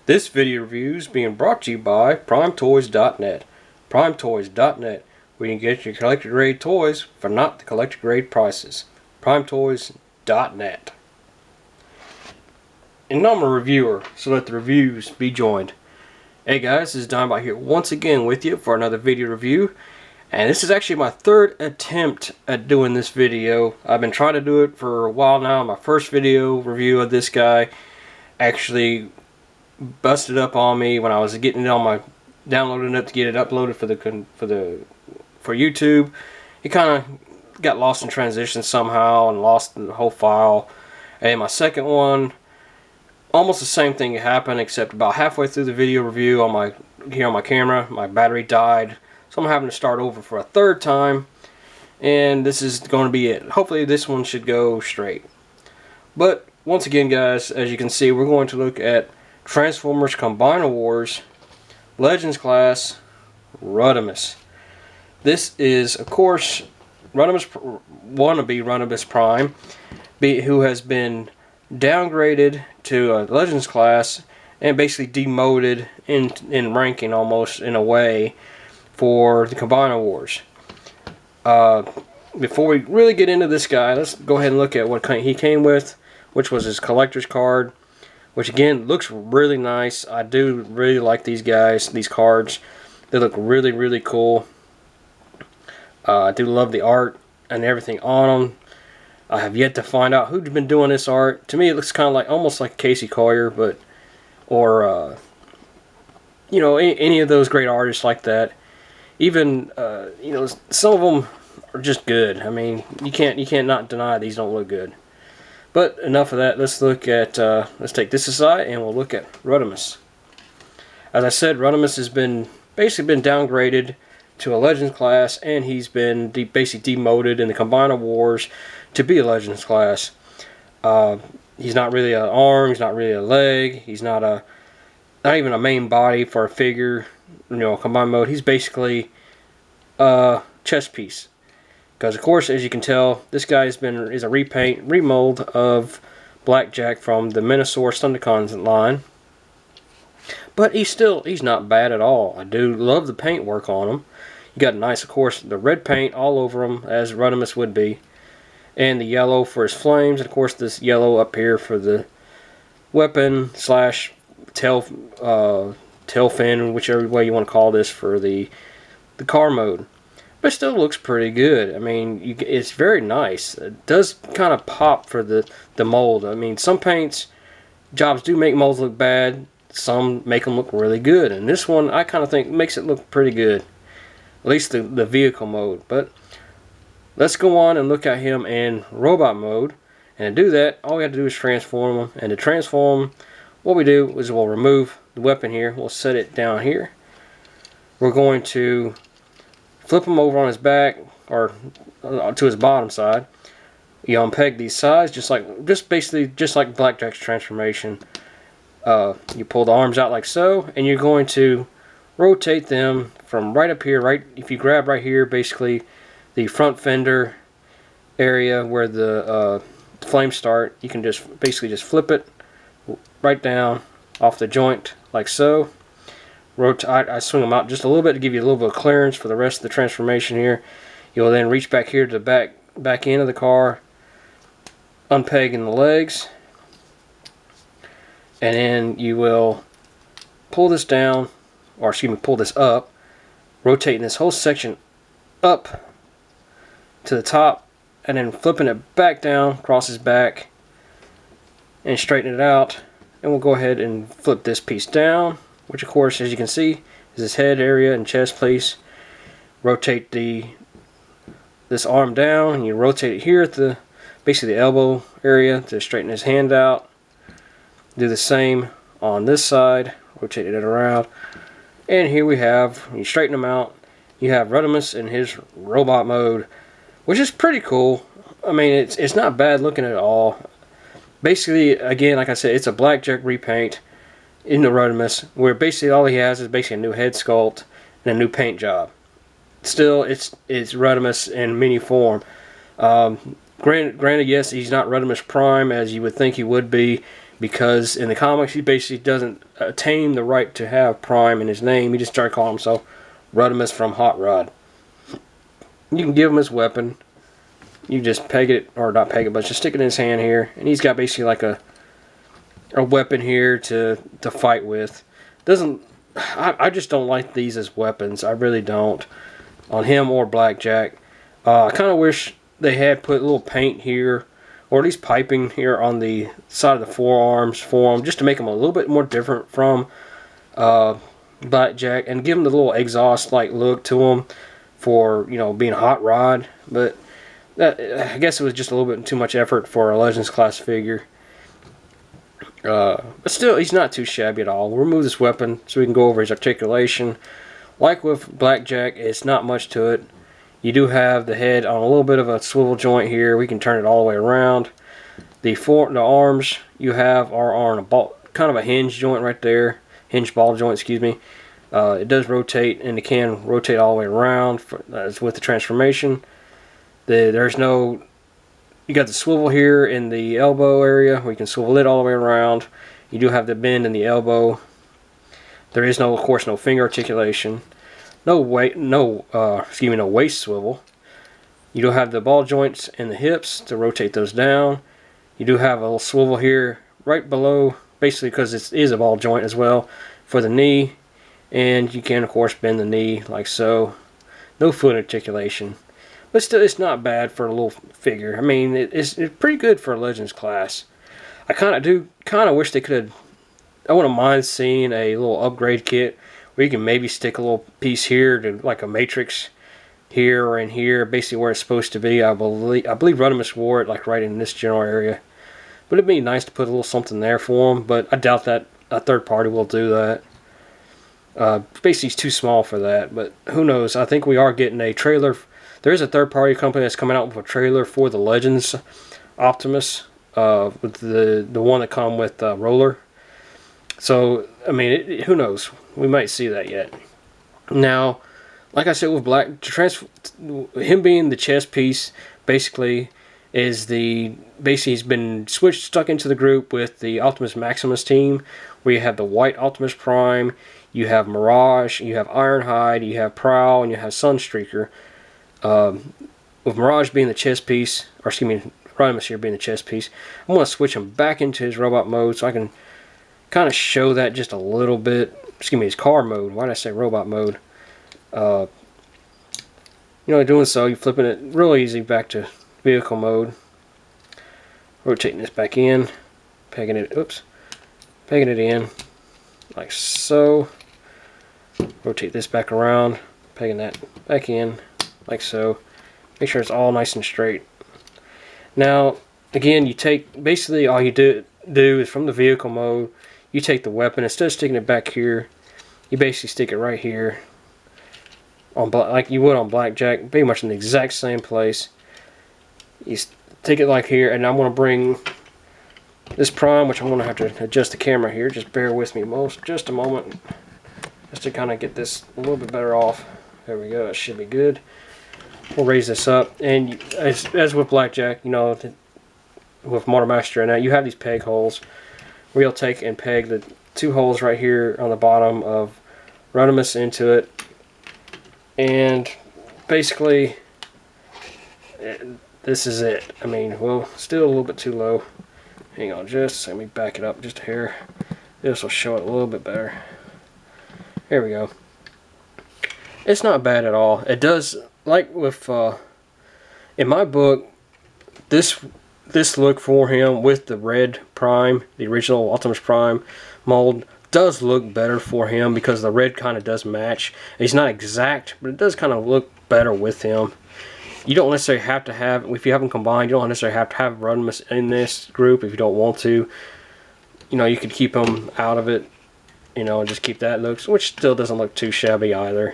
This video review is being brought to you by PrimeToys.net. PrimeToys.net, where you can get your collector grade toys for not the collector grade prices. PrimeToys.net. And I'm a reviewer, so let the reviews be joined. Hey guys, this is Donbot here once again with you for another video review. And this is actually my third attempt at doing this video. I've been trying to do it for a while now. My first video review of this guy actually busted up on me when I was getting it on my downloading it to get it uploaded for YouTube. It kind of got lost in transition somehow and lost the whole file. And my second one, almost the same thing happened, except about halfway through the video review on my camera, my battery died. So I'm having to start over for a third time, and this is going to be it. Hopefully this one should go straight. But once again guys, as you can see, we're going to look at Transformers Combiner Wars Legends Class Rodimus. This is, of course, wannabe Rodimus Prime, who has been downgraded to a Legends class and basically demoted in ranking almost in a way for the Combiner Wars. Before we really get into this guy, let's go ahead and look at what he came with, which was his collector's card, which again looks really nice. I do really like these guys, these cards. They look really, really cool. I do love the art and everything on them. I have yet to find out who's been doing this art. To me, it looks kind of like almost like Casey Collier, but or you know, any of those great artists like that. Even you know, some of them are just good. I mean, you can't not deny these don't look good. But enough of that. Let's look at let's take this aside and we'll look at Rodimus. As I said, Rodimus has basically been downgraded to a Legends class, and he's been basically demoted in the Combiner Wars to be a Legends class. He's not really an arm, he's not really a leg, he's not even a main body for a figure, you know, combined mode. He's basically a chess piece. Because of course, as you can tell, this guy is a remold of Blackjack from the Minosaurus Thundercons line. But he's not bad at all. I do love the paint work on him. You got nice, of course, the red paint all over him, as Rodimus would be. And the yellow for his flames, and of course this yellow up here for the weapon slash tail fin, whichever way you want to call this, for the car mode. But it still looks pretty good. I mean, it's very nice. It does kind of pop for the mold. I mean, some paints jobs do make molds look bad. Some make them look really good. And this one, I kind of think makes it look pretty good. At least the vehicle mode. But let's go on and look at him in robot mode. And to do that, all we have to do is transform him. And to transform, what we do is we'll remove the weapon here. We'll set it down here. We're going to flip him over on his back, or to his bottom side. You unpeg these sides, basically like Blackjack's transformation. You pull the arms out like so, and you're going to rotate them from right up here. If you grab right here, basically the front fender area where the flames start, you can basically just flip it right down off the joint like so. I swing them out just a little bit to give you a little bit of clearance for the rest of the transformation here. You'll then reach back here to the back end of the car, unpegging the legs, and then you will pull this down, or excuse me, pull this up, rotating this whole section up to the top, and then flipping it back down across his back and straighten it out. And we'll go ahead and flip this piece down, which of course, as you can see, is his head area and chest piece. Rotate this arm down, and you rotate it here at basically the elbow area to straighten his hand out. Do the same on this side, rotate it around, and here we have, when you straighten them out, you have Rodimus in his robot mode, which is pretty cool. I mean, it's not bad looking at all. Basically, again, like I said, it's a Blackjack repaint in the Rodimus, where basically all he has is basically a new head sculpt and a new paint job. Still, it's Rodimus in mini form. Granted, yes, he's not Rodimus Prime as you would think he would be, because in the comics he basically doesn't attain the right to have Prime in his name. He just started calling himself Rodimus from Hot Rod. You can give him his weapon. You just peg it, or not peg it, but just stick it in his hand here, and he's got basically like a weapon here to fight with. I just don't like these as weapons. I really don't, on him or Blackjack. I kind of wish they had put a little paint here, or at least piping here on the side of the forearms for him, just to make them a little bit more different from Blackjack, and give him the little exhaust-like look to him for, you know, being a Hot Rod. But I guess it was just a little bit too much effort for a Legends class figure. But still, he's not too shabby at all. We'll remove this weapon so we can go over his articulation. Like with Blackjack, it's not much to it. You do have the head on a little bit of a swivel joint here. We can turn it all the way around. The arms you have are on a ball, kind of a hinge joint right there. Hinge ball joint, excuse me. It does rotate, and it can rotate all the way around with the transformation. There's no... You got the swivel here in the elbow area, where you can swivel it all the way around. You do have the bend in the elbow. There is no, of course, no finger articulation. No waist swivel. You do have the ball joints in the hips to rotate those down. You do have a little swivel here right below, basically because it is a ball joint as well, for the knee. And you can, of course, bend the knee like so. No foot articulation. But still, it's not bad for a little figure. I mean, it's pretty good for a Legends class. I kind of wish they could have... I wouldn't mind seeing a little upgrade kit where you can maybe stick a little piece here to like a matrix here or in here, basically where it's supposed to be. I believe Rodimus wore it like right in this general area. But it'd be nice to put a little something there for him, but I doubt that a third party will do that. Basically, he's too small for that, but who knows? I think we are getting a trailer. There is a third-party company that's coming out with a trailer for the Legends Optimus, with the one that come with Roller. So, I mean, who knows? We might see that yet. Now, like I said with him being the chess piece, basically he's been stuck into the group with the Optimus Maximus team, where you have the white Optimus Prime, you have Mirage, you have Ironhide, you have Prowl, and you have Sunstreaker. With Mirage being the chess piece, or excuse me, Rodimus here being the chess piece, I'm going to switch him back into his robot mode so I can kind of show that just a little bit. Excuse me, his car mode. Why did I say robot mode? You know, doing so, you're flipping it real easy back to vehicle mode. Rotating this back in, pegging it in, like so. Rotate this back around, pegging that back in, like so. Make sure it's all nice and straight. Now, again, you take, basically all you do is from the vehicle mode, you take the weapon, instead of sticking it back here, you basically stick it right here, like you would on Blackjack, pretty much in the exact same place. You take it like here, and I'm going to bring this Prime, which I'm going to have to adjust the camera here, just bear with me just a moment, just to kind of get this a little bit better off. There we go, it should be good. We'll raise this up, and as with Blackjack, you know, with Motor Master and that, you have these peg holes where you'll take and peg the two holes right here on the bottom of Rodimus into it, and basically this is it. I mean, well, still a little bit too low. Hang on, let me back it up just a hair. This will show it a little bit better. There we go. It's not bad at all. It does, like with in my book, this look for him with the red Prime, the original Optimus Prime mold, does look better for him because the red kind of does match. He's not exact, but it does kind of look better with him. You don't necessarily have to have, if you have them combined, you don't necessarily have to have Rodimus in this group if you don't want to. You know, you could keep them out of it, you know, and just keep that look, which still doesn't look too shabby either.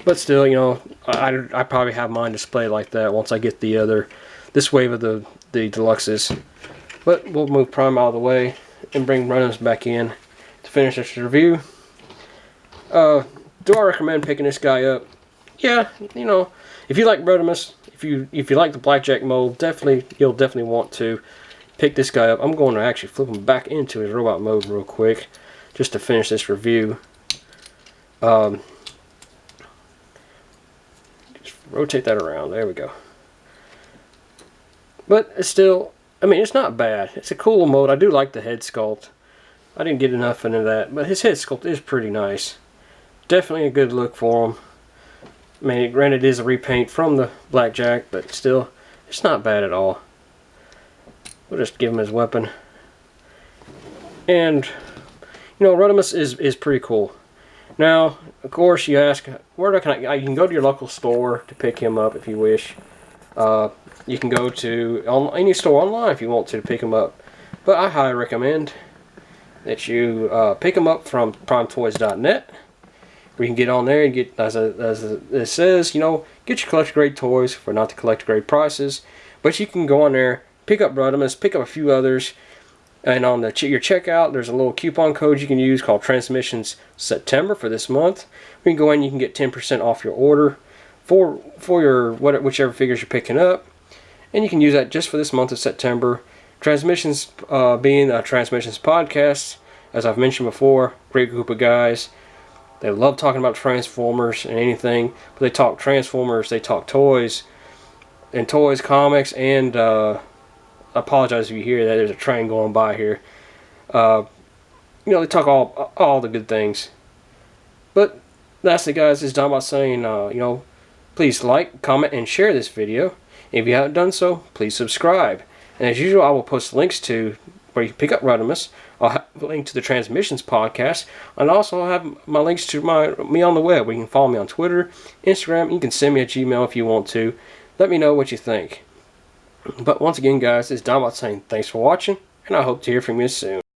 But still, you know, I probably have mine displayed like that once I get this wave of the deluxes. But we'll move Prime out of the way and bring Rodimus back in to finish this review. Do I recommend picking this guy up? Yeah, you know, if you like Rodimus, if you like the Blackjack mold, you'll definitely want to. pick this guy up. I'm going to actually flip him back into his robot mode real quick, just to finish this review. Just rotate that around. There we go. But it's still, I mean, it's not bad. It's a cool mode. I do like the head sculpt. I didn't get enough into that, but his head sculpt is pretty nice. Definitely a good look for him. I mean, granted, it is a repaint from the Blackjack, but still, it's not bad at all. We'll just give him his weapon. And, you know, Rodimus is pretty cool. Now, of course, you ask, where can I? You can go to your local store to pick him up if you wish. You can go to any store online if you want to pick him up. But I highly recommend that you pick him up from primetoys.net. Where you can get on there and get, as it says, you know, get your collector grade toys for not the collector grade prices. But you can go on there, pick up Rodimus, pick up a few others, and on your checkout, there's a little coupon code you can use called Transmissions September for this month. You can go in and you can get 10% off your order for your whichever figures you're picking up, and you can use that just for this month of September. Transmissions being a Transmissions podcast, as I've mentioned before, great group of guys. They love talking about Transformers and anything, but they talk Transformers, they talk toys, comics, and I apologize if you hear that. There's a train going by here. You know, they talk all the good things. But that's it, guys. It's done by saying, you know, please like, comment, and share this video. If you haven't done so, please subscribe. And as usual, I will post links to where you can pick up Rodimus. I'll have a link to the Transmissions podcast, and also I'll have my links to me on the web, where you can follow me on Twitter, Instagram. You can send me a Gmail if you want to. Let me know what you think. But once again, guys, it's Don saying thanks for watching, and I hope to hear from you soon.